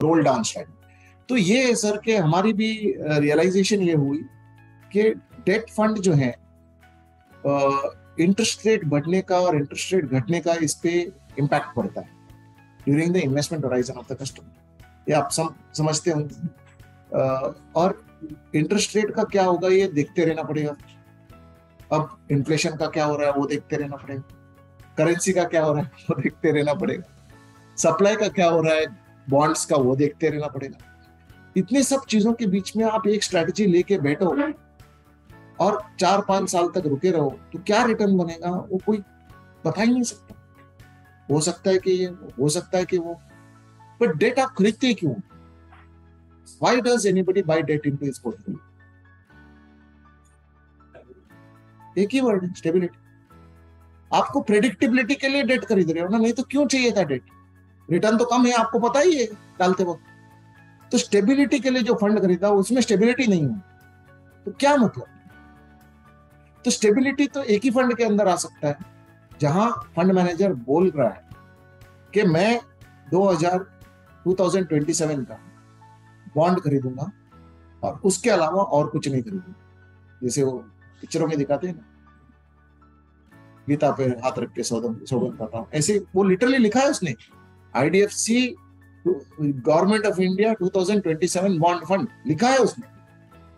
Roll down strategy. तो ये है सर कि हमारी भी रियलाइजेशन ये हुई कि डेट फंड जो है इंटरेस्ट रेट बढ़ने का और इंटरेस्ट रेट घटने का इस पे इम्पैक्ट पड़ता है during the investment horizon of the customer. ये आप समझते होंगे। और इंटरेस्ट रेट का क्या होगा ये देखते रहना पड़ेगा। अब इन्फ्लेशन का क्या हो रहा है वो देखते रहना पड़ेगा, करेंसी का क्या हो रहा है वो देखते रहना पड़ेगा, सप्लाई का क्या हो रहा है बॉन्ड्स का वो देखते रहना पड़ेगा। इतने सब चीजों के बीच में आप एक स्ट्रैटेजी लेके बैठो और 4-5 साल तक रुके रहो तो क्या रिटर्न बनेगा वो कोई बता ही नहीं सकता। हो सकता है कि ये, हो सकता है कि वो, बट डेट आप खरीदते क्यों? Why does anybody buy debt into his portfolio? एक ही वर्ड है, स्टेबिलिटी। आपको प्रेडिक्टेबिलिटी के लिए डेट खरीद रहे हो ना, नहीं तो क्यों चाहिए था डेट? रिटर्न तो कम है, आपको पता ही है डालते वक्त। तो स्टेबिलिटी के लिए जो फंड खरीदा उसमें स्टेबिलिटी नहीं है तो क्या मतलब? तो स्टेबिलिटी तो एक ही फंड के अंदर आ सकता है जहां फंड मैनेजर बोल रहा है कि मैं 2027 का बॉन्ड खरीदूंगा और उसके अलावा और कुछ नहीं खरीदूंगा। जैसे वो पिक्चरों में दिखाते हैं ना, गीता पे हाथ रख के सौगंध करता हूं, ऐसे वो लिटरली लिखा है उसने, IDFC government of India 2027 bond fund लिखा है उसने।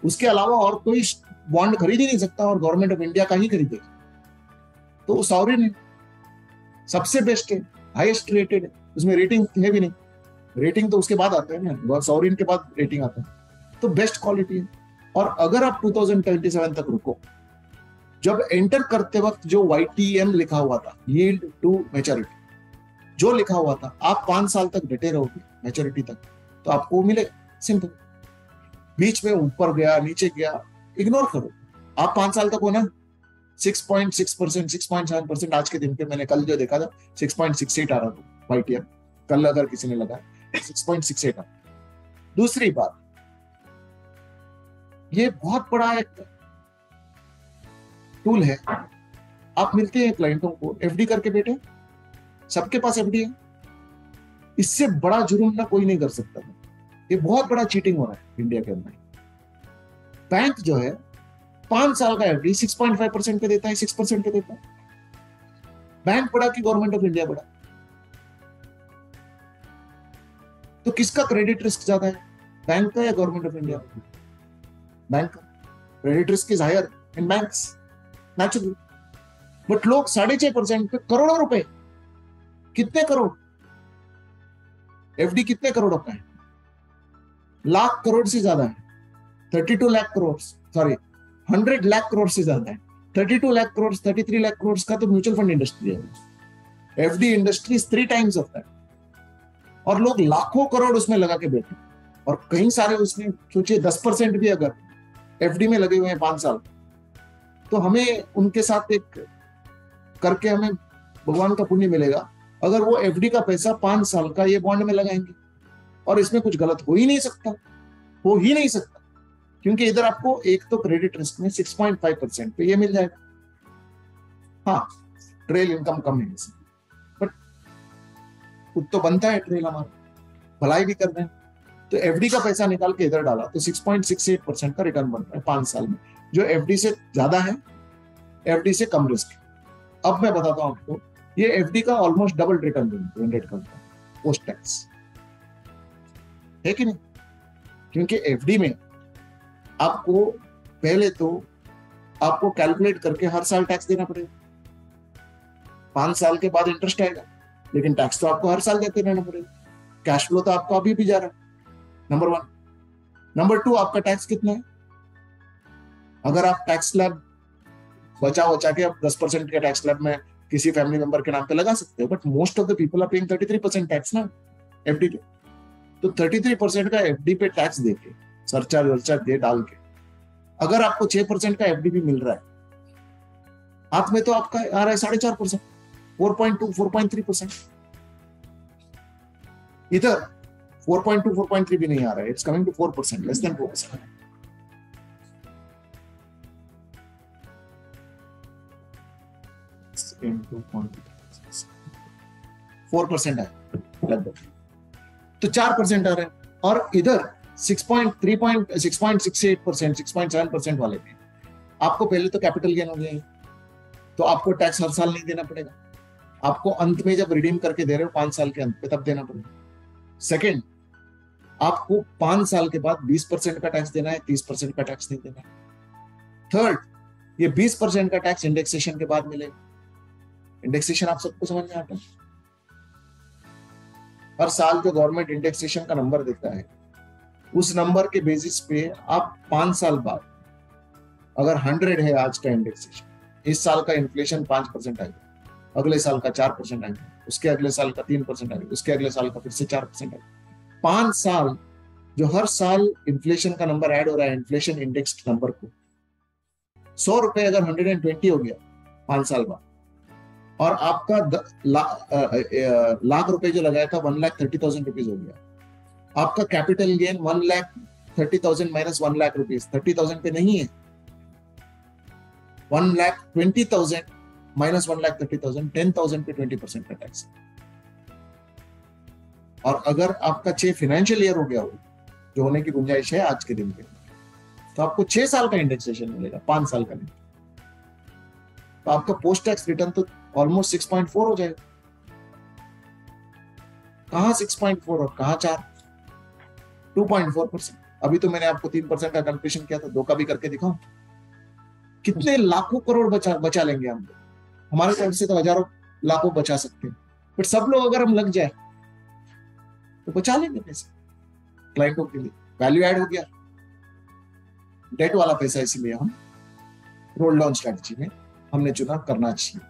उसके अलावा और कोई बॉन्ड खरीद ही नहीं सकता और गवर्नमेंट ऑफ इंडिया का ही खरीदेगा। तो वो सॉवरेन है, सबसे बेस्ट है, हाईएस्ट रेटेड है, उसमें रेटिंग है भी नहीं। रेटिंग तो उसके बाद आता है ना, सॉवरेन के बाद रेटिंग आता है। तो बेस्ट क्वालिटी है। और अगर आप 2027 तक रुको, जब एंटर करते वक्त जो YTM लिखा हुआ था, यील्ड टू मैच्योरिटी जो लिखा हुआ था, आप 5 साल तक डटे रहोगे मैच्योरिटी तक तो आपको मिलेगा। सिंपल। बीच में ऊपर गया नीचे गया इग्नोर करो, आप 5 साल तक हो ना। 6.6%, 6.7% आज के दिन पे मैंने कल जो देखा था 6.68 आ रहा था YTM, कल अगर किसी ने लगा 6.68 आ। दूसरी बात, ये बहुत बड़ा एक टूल है। आप मिलते हैं क्लाइंटों को, एफडी करके बैठे, सबके पास एफडी है, इससे बड़ा जुर्म ना कोई नहीं कर सकता। ये बहुत बड़ा चीटिंग हो रहा है इंडिया के अंदर। बैंक जो है 5 साल का एफडी 6.5% पे देता है, 6% पे देता है। बैंक बड़ा कि गवर्नमेंट ऑफ इंडिया बड़ा? तो किसका क्रेडिट रिस्क ज्यादा है, बैंक का या गवर्नमेंट ऑफ इंडिया? बैंक का। Credit risk is higher in banks naturally. But लोग 6.5% पे करोड़ों रुपए, कितने करोड़ एफडी, कितने करोड़ का है? लाख करोड़ से ज्यादा है। 32 लाख करोड़, सॉरी 100 लाख करोड़ से ज्यादा है। 32 लाख करोड़, 33 लाख करोड़ का तो म्यूचुअल फंड इंडस्ट्री है। FD industry 3 times of that. और लोग लाखों करोड़ उसमें लगा के बैठे, और कई सारे उसमें सोचिए 10% भी अगर एफडी में लगे हुए हैं 5 साल, तो हमें उनके साथ एक करके हमें भगवान का पुण्य मिलेगा अगर वो एफडी का पैसा 5 साल का ये बॉन्ड में लगाएंगे। और इसमें कुछ गलत हो ही नहीं सकता, हो ही नहीं सकता, क्योंकि इधर आपको एक तो क्रेडिट रिस्क में 6.5% पे ये मिल जाएगा। हाँ, ट्रेल इनकम कम है, बट खुद तो बनता है ट्रेल, हमारा भलाई भी कर रहे हैं। तो एफडी का पैसा निकाल के इधर डाला तो 6.68% का रिटर्न बन रहा है 5 साल में, जो एफडी से ज्यादा है, एफडी से कम रिस्क है। अब मैं बताता हूं आपको, ये एफडी का ऑलमोस्ट डबल रिटर्न जनरेट करता है पोस्ट टैक्स, है कि नहीं? क्योंकि एफडी में आपको पहले तो आपको कैलकुलेट करके हर साल टैक्स देना पड़ेगा। 5 साल के बाद इंटरेस्ट आएगा, लेकिन टैक्स तो आपको हर साल देते रहना पड़ेगा। कैश फ्लो तो आपका अभी भी जा रहा है, नंबर 1। नंबर 2, आपका टैक्स कितना है? अगर आप टैक्स स्लैब बचा के आप 10% के टैक्स स्लैब में किसी फैमिली मेंबर के नाम पे लगा सकते हो, but most of the people are paying 33% tax ना एफडी पे। तो 33% का एफडी पे टैक्स देके, सरचार्ज दे डाल के, अगर आपको 6% का एफडी भी मिल रहा है हाथ में, तो आपका आ रहा है 4.5%, 4.2, 4.3%। इधर 4.2, 4.3 भी नहीं आ रहा है, it's coming to 4%, less than 4%। into 4% है लगभग। तो 4% आ रहे हैं, और इधर 6.68%, 6.7% वाले में आपको पहले तो कैपिटल गेन हो गया है, तो आपको टैक्स हर साल नहीं देना पड़ेगा, आपको अंत में जब रिडीम करके दे रहे हो 5 साल के अंत में तब देना पड़ेगा। सेकंड, आपको 5 साल के बाद 20% का टैक्स देना है, 30% का टैक्स नहीं देना है। थर्ड, ये 20% का टैक्स इंडेक्सेशन के बाद मिलेगा। इंडेक्सेशन आप सबको समझ में आता है? हर साल जो गवर्नमेंट इंडेक्सेशन का नंबर देता है, उस नंबर के बेसिस पे आप 5 साल बाद, अगर 100 है आज का इंडेक्सेशन, इस साल का इन्फ्लेशन 5% आएगा, अगले साल का 4% आएगा, उसके अगले साल का 3% आएगा, उसके अगले साल का फिर से 4% आएगा। 5 साल जो हर साल इन्फ्लेशन का नंबर ऐड हो रहा है, इन्फ्लेशन इंडेक्स्ड नंबर को, 100 रुपए अगर 120 हो गया 5 साल बाद, और आपका लाख रुपए जो लगाया था 1,30,000 रुपीज हो गया, आपका capital gain 1,30,000 minus 1 lakh rupees 30,000 पे नहीं है, 1,20,000 माइनस 1,30,000 10,000 पे 20% का टैक्स। और अगर आपका 6 फाइनेंशियल ईयर हो गया हो, जो होने की गुंजाइश है आज के दिन पे, तो आपको 6 साल का इंडेक्सेशन मिलेगा, 5 साल का नहीं। तो आपका पोस्ट टैक्स रिटर्न तो ऑलमोस्ट 6.4 हो जाएगा। कहां 6.4 और कहां 4? 2.4%। अभी तो मैंने आपको 3% का कैलकुलेशन किया था, 2 का भी करके दिखाऊं? कितने लाखों करोड़ बचा लेंगे हम। हमारे साइड से तो हजारों लाखों बचा सकते हैं, बट सब लोग अगर हम लग जाए तो बचा लेंगे पैसे क्लाइंटों के लिए। वैल्यू ऐड हो गया, डेट वाला पैसा, इसीलिए हम रोल डाउन स्ट्रेटजी में हमने चुना करना चाहिए।